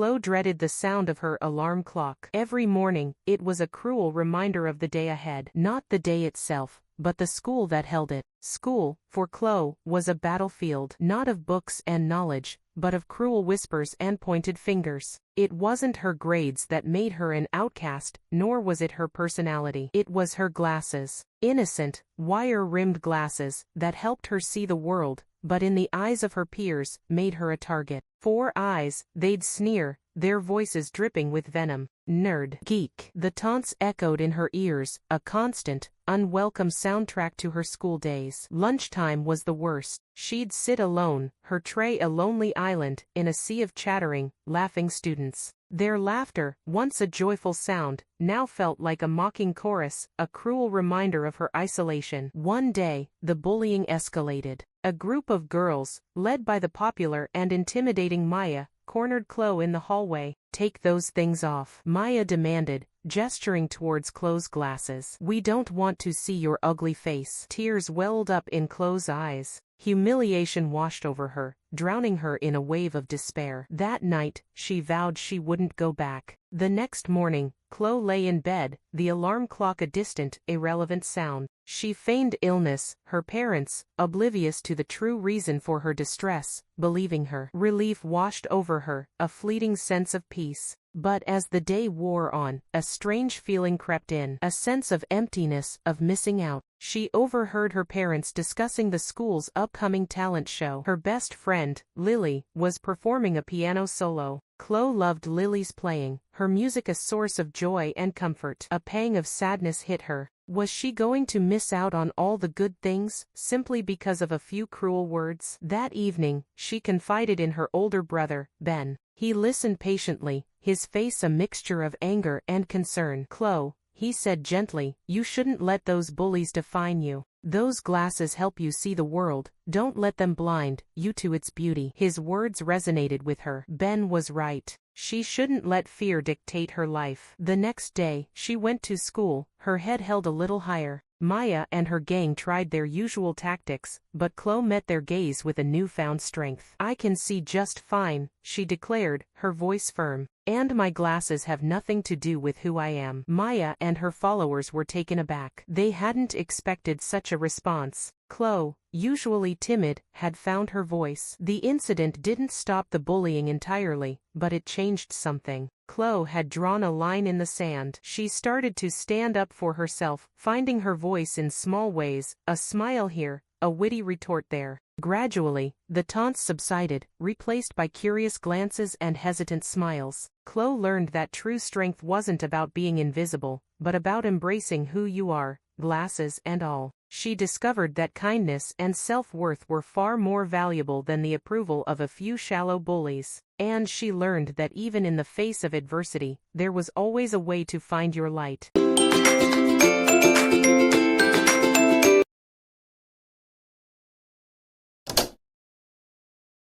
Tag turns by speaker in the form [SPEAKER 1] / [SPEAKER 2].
[SPEAKER 1] Chloe dreaded the sound of her alarm clock. Every morning, it was a cruel reminder of the day ahead. Not the day itself, but the school that held it. School, for Chloe, was a battlefield, not of books and knowledge, but of cruel whispers and pointed fingers. It wasn't her grades that made her an outcast, nor was it her personality. It was her glasses. Innocent, wire-rimmed glasses that helped her see the world, but in the eyes of her peers, made her a target. 4 eyes, they'd sneer, their voices dripping with venom. Nerd. Geek. The taunts echoed in her ears, a constant, unwelcome soundtrack to her school days. Lunchtime was the worst. She'd sit alone, her tray a lonely island, in a sea of chattering, laughing students. Their laughter, once a joyful sound, now felt like a mocking chorus, a cruel reminder of her isolation. One day, the bullying escalated. A group of girls, led by the popular and intimidating Maya, cornered Chloe in the hallway. "Take those things off," Maya demanded, gesturing towards Chloe's glasses. "We don't want to see your ugly face." Tears welled up in Chloe's eyes. Humiliation washed over her, drowning her in a wave of despair. That night, she vowed she wouldn't go back. The next morning, Chloe lay in bed, the alarm clock a distant, irrelevant sound. She feigned illness, her parents, oblivious to the true reason for her distress, believing her. Relief washed over her, a fleeting sense of peace. But as the day wore on, a strange feeling crept in, a sense of emptiness, of missing out. She overheard her parents discussing the school's upcoming talent show. Her best friend, Lily, was performing a piano solo. Chloe loved Lily's playing, her music a source of joy and comfort. A pang of sadness hit her. Was she going to miss out on all the good things, simply because of a few cruel words? That evening, she confided in her older brother, Ben. He listened patiently, his face a mixture of anger and concern. "Chloe," he said gently, "you shouldn't let those bullies define you. Those glasses help you see the world, don't let them blind you to its beauty." His words resonated with her. Ben was right. She shouldn't let fear dictate her life. The next day, she went to school, her head held a little higher. Maya and her gang tried their usual tactics, but Chloe met their gaze with a newfound strength. "I can see just fine," she declared, her voice firm. "And my glasses have nothing to do with who I am." Maya and her followers were taken aback. They hadn't expected such a response. Chloe, usually timid, had found her voice. The incident didn't stop the bullying entirely, but it changed something. Chloe had drawn a line in the sand. She started to stand up for herself, finding her voice in small ways, a smile here, a witty retort there. Gradually, the taunts subsided, replaced by curious glances and hesitant smiles. Chloe learned that true strength wasn't about being invisible, but about embracing who you are, glasses and all. She discovered that kindness and self-worth were far more valuable than the approval of a few shallow bullies. And she learned that even in the face of adversity, there was always a way to find your light.